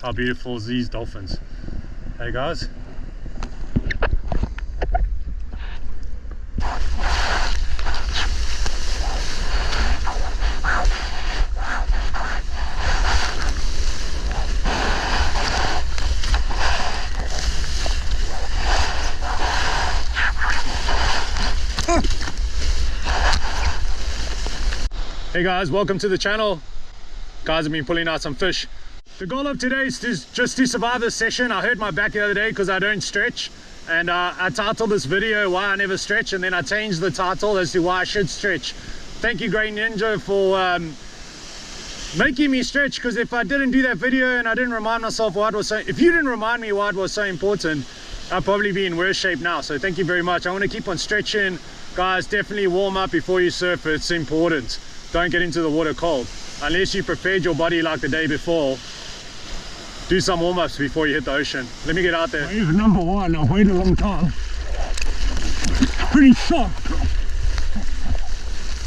how beautiful is these dolphins. Hey guys. Hey guys, welcome to the channel. Guys, I've been pulling out some fish. The goal of today is just to survive this session. I hurt my back the other day because I don't stretch, and I titled this video why I never stretch, and then I changed the title as to why I should stretch. Thank you Grey Ninja for making me stretch, because if I didn't do that video and I didn't remind myself why it was so, if you didn't remind me why it was so important, I'd probably be in worse shape now. So thank you very much. I want to keep on stretching. Guys, definitely warm up before you surf. It's important. Don't get into the water cold unless you prepared your body like the day before. Do some warm-ups before you hit the ocean. Let me get out there. Wave number one. I've waited a long time. Pretty soft.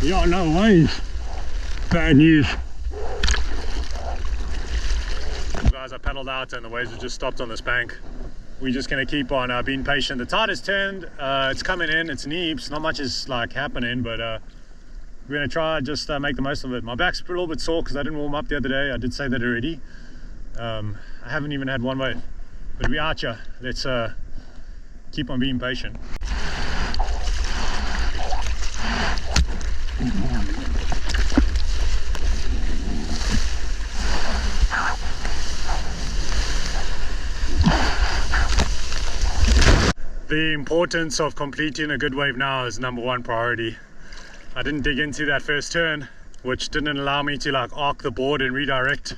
Yeah, no waves. Bad news. Guys, I paddled out and the waves have just stopped on this bank. We're just going to keep on being patient. The tide has turned. It's coming in. It's neeps. Not much is like happening, but we're going to try just make the most of it. My back's a little bit sore because I didn't warm up the other day. I did say that already. I haven't even had one wave, but we're out here. Let's keep on being patient. The importance of completing a good wave now is #1 priority. I didn't dig into that first turn, which didn't allow me to like arc the board and redirect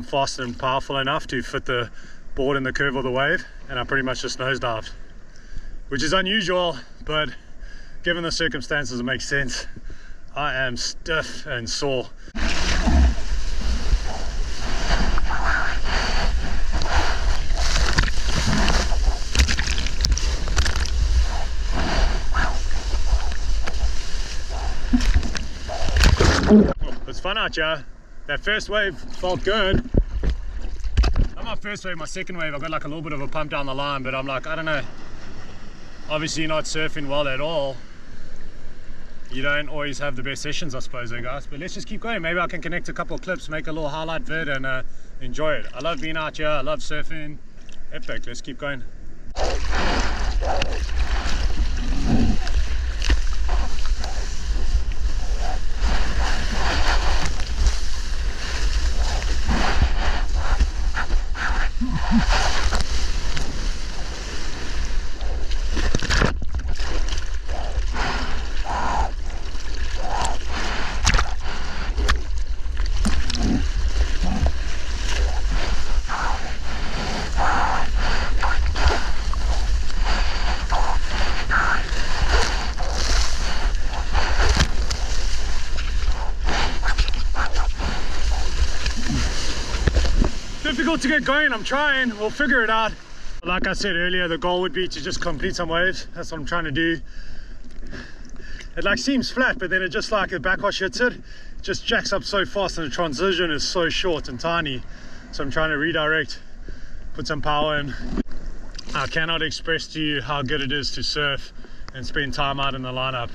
fast and powerful enough to fit the board in the curve of the wave, and I pretty much just nosedived, which is unusual, but given the circumstances it makes sense. I am stiff and sore. It's fun out here. That first wave felt good. Not my first wave, my second wave, I got like a little bit of a pump down the line, but I'm like, I don't know. Obviously not surfing well at all. You don't always have the best sessions, I suppose, guys. But let's just keep going. Maybe I can connect a couple of clips, make a little highlight vid, and enjoy it. I love being out here. I love surfing. Epic. Let's keep going. Difficult to get going. I'm trying. We'll figure it out. Like I said earlier, the goal would be to just complete some waves. That's what I'm trying to do. It like seems flat, but then it just like the backwash hits it, just jacks up so fast, and the transition is so short and tiny. So I'm trying to redirect, put some power in. I cannot express to you how good it is to surf and spend time out in the lineup.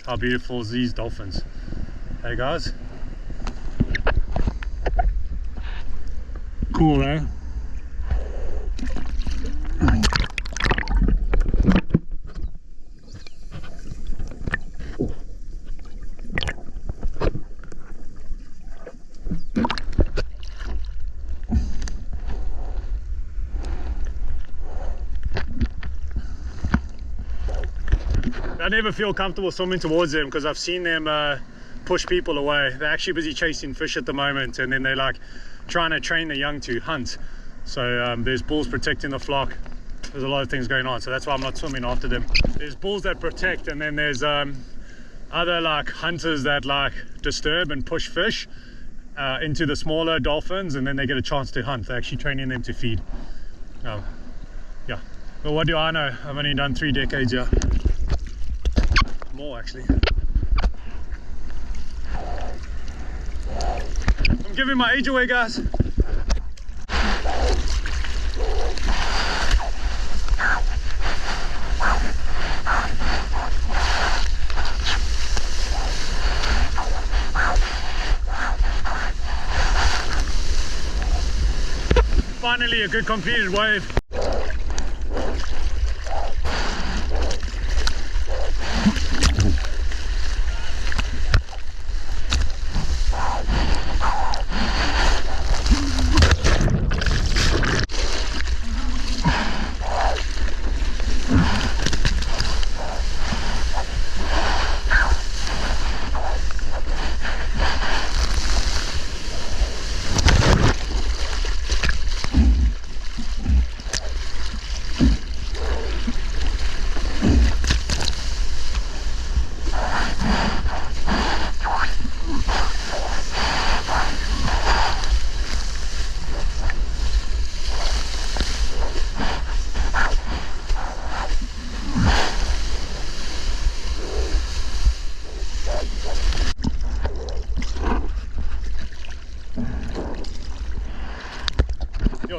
How beautiful is these dolphins. Hey guys. Cool, eh? I never feel comfortable swimming towards them because I've seen them push people away. They're actually busy chasing fish at the moment, and then they're like trying to train the young to hunt. So there's bulls protecting the flock. There's a lot of things going on, so that's why I'm not swimming after them. There's bulls that protect, and then there's other like hunters that like disturb and push fish into the smaller dolphins, and then they get a chance to hunt. They're actually training them to feed. Yeah, well, what do I know? I've only done 3 decades here. More actually. I'm giving my age away, guys. finally a good completed wave.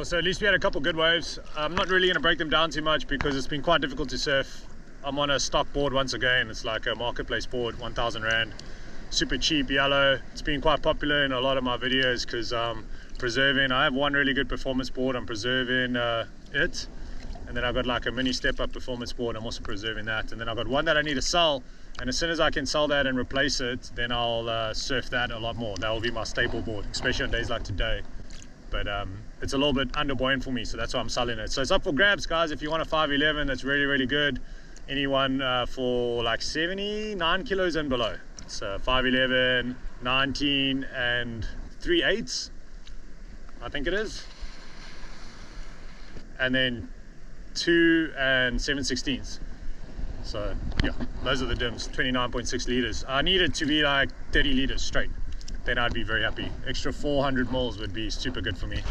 So at least we had a couple good waves. I'm not really going to break them down too much because it's been quite difficult to surf. I'm on a stock board once again. It's like a marketplace board, 1,000 Rand, super cheap, yellow. It's been quite popular in a lot of my videos because preserving. I have one really good performance board. I'm preserving it, and then I've got like a mini step up performance board. I'm also preserving that, and then I've got one that I need to sell, and as soon as I can sell that and replace it, then I'll surf that a lot more. That will be my stable board, especially on days like today. But it's a little bit underbuoyant for me, so that's why I'm selling it. So it's up for grabs, guys. If you want a 511, that's really, really good. Anyone for like 79 kilos and below. It's 511, 19 and 3/8, I think it is. And then 2 and 7/16. So yeah, those are the dims, 29.6 liters. I need it to be like 30 liters straight. Then I'd be very happy. Extra 400 mils would be super good for me.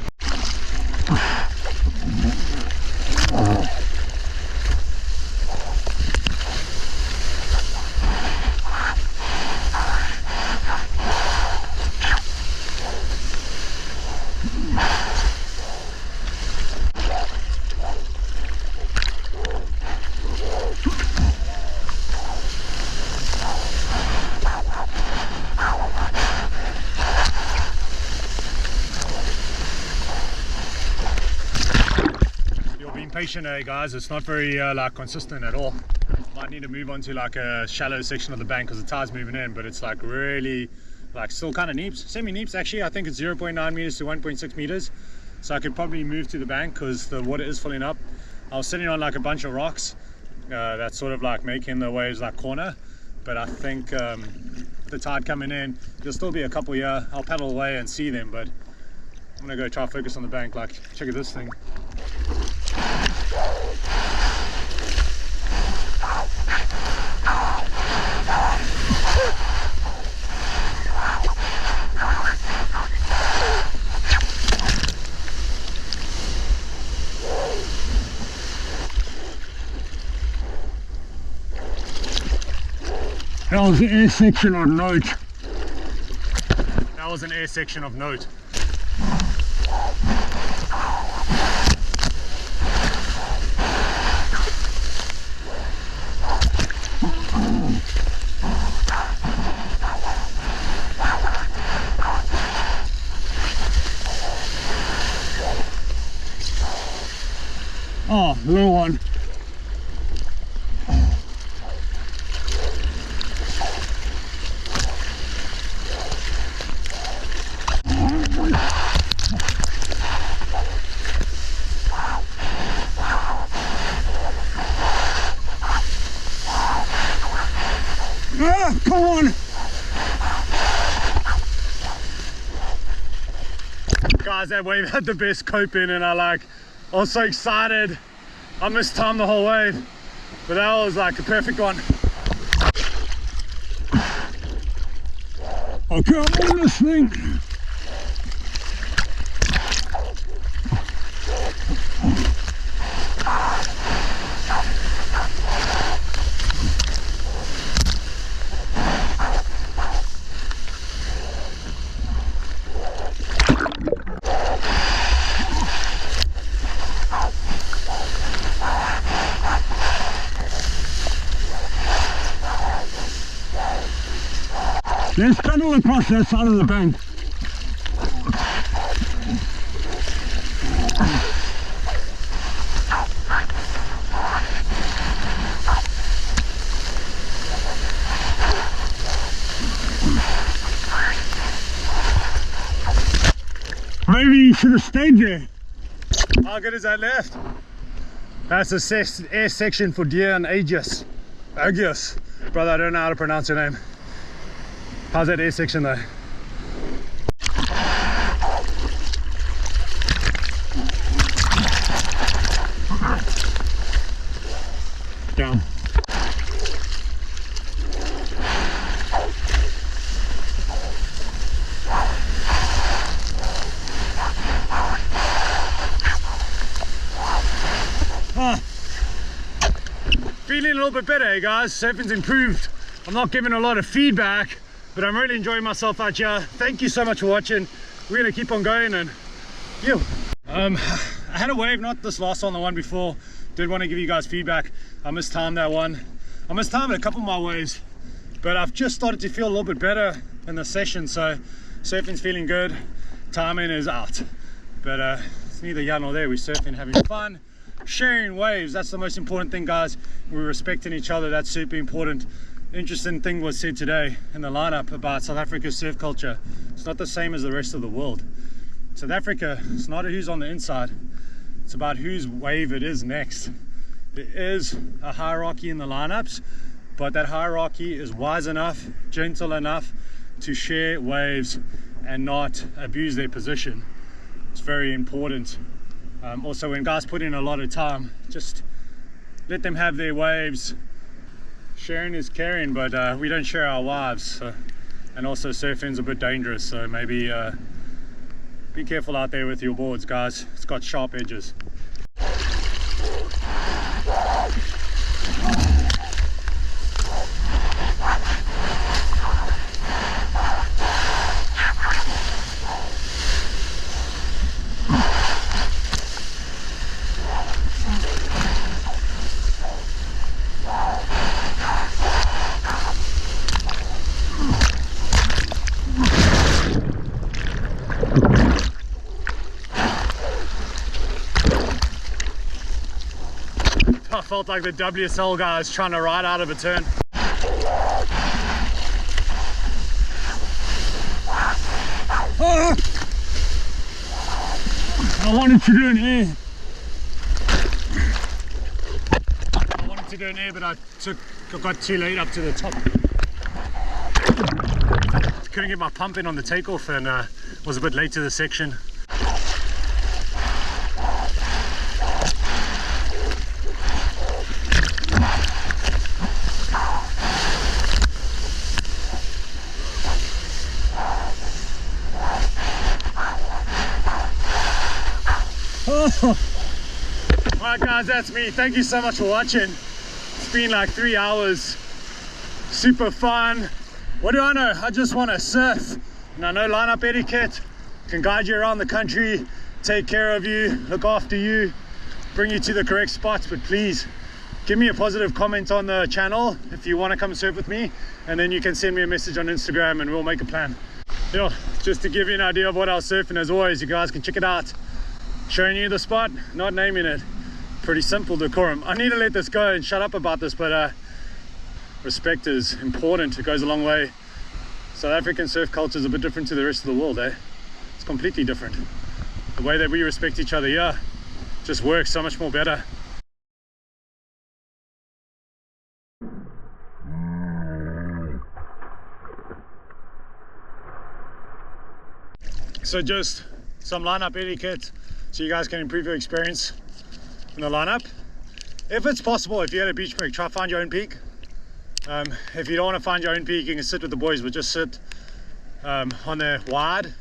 Patient, guys. It's not very like consistent at all. Might need to move on to like a shallow section of the bank because the tide's moving in, but it's like really like still kind of neeps, semi-neeps actually. I think it's 0.9 meters to 1.6 meters, so I could probably move to the bank because the water is filling up. I was sitting on like a bunch of rocks that's sort of like making the waves like corner, but I think the tide coming in, there'll still be a couple here. I'll paddle away and see them, but I'm gonna go try to focus on the bank. Like, check out this thing. That was an air section of note. That was an air section of note. Oh, little one. Ah, come on. Guys, that wave had the best cope in, and I was so excited. I missed time the whole wave, but that was like a perfect one. Okay, I'm on this thing. Let's paddle across that side of the bank. should have stayed there. How good is that left? That's the air section for deer and Aegis. Aegis. Brother, I don't know how to pronounce your name. How's that air section though? Down. Feeling a little bit better, eh guys? Surfing's improved. I'm not giving a lot of feedback, but I'm really enjoying myself out here. Thank you so much for watching. We're gonna keep on going and you. I had a wave, not this last one, the one before. Did want to give you guys feedback. I mistimed that one. I mistimed a couple of my waves, but I've just started to feel a little bit better in the session, so surfing's feeling good. Timing is out, but it's neither here nor there. We're surfing, having fun, sharing waves. That's the most important thing, guys. We're respecting each other. That's super important. Interesting thing was said today in the lineup about South Africa's surf culture. It's not the same as the rest of the world. South Africa, it's not who's on the inside, it's about whose wave it is next. There is a hierarchy in the lineups, but that hierarchy is wise enough, gentle enough to share waves and not abuse their position. It's very important. Also, when guys put in a lot of time, just let them have their waves. Sharing is caring, but we don't share our wives. So, and also surfing's a bit dangerous, so maybe be careful out there with your boards, guys. It's got sharp edges. I felt like the WSL guys trying to ride out of a turn. I wanted to do an air. I wanted to do an air, but I got too late up to the top. Couldn't get my pump in on the takeoff and was a bit late to the section. Alright guys, that's me. Thank you so much for watching. It's been like 3 hours. Super fun. What do I know? I just want to surf. And I know lineup etiquette can guide you around the country, take care of you, look after you, bring you to the correct spots. But please give me a positive comment on the channel if you want to come surf with me, and then you can send me a message on Instagram and we'll make a plan. Yeah, just to give you an idea of what I was surfing, as always, you guys can check it out. Showing you the spot, not naming it. Pretty simple decorum. I need to let this go and shut up about this, but respect is important. It goes a long way. South African surf culture is a bit different to the rest of the world, eh? It's completely different. The way that we respect each other here just works so much more better. So just some lineup etiquette so you guys can improve your experience in the lineup. If it's possible, if you're at a beach break, try to find your own peak. If you don't want to find your own peak, you can sit with the boys, but just sit on the wide,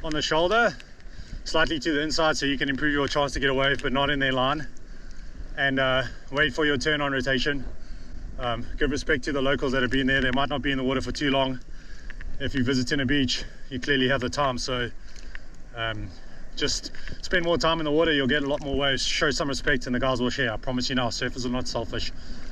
on the shoulder, slightly to the inside, so you can improve your chance to get a wave, but not in their line. And wait for your turn on rotation. Give respect to the locals that have been there. They might not be in the water for too long. If you're visiting a beach, you clearly have the time, so just spend more time in the water, you'll get a lot more waves. Show some respect and the guys will share. I promise you now, surfers are not selfish.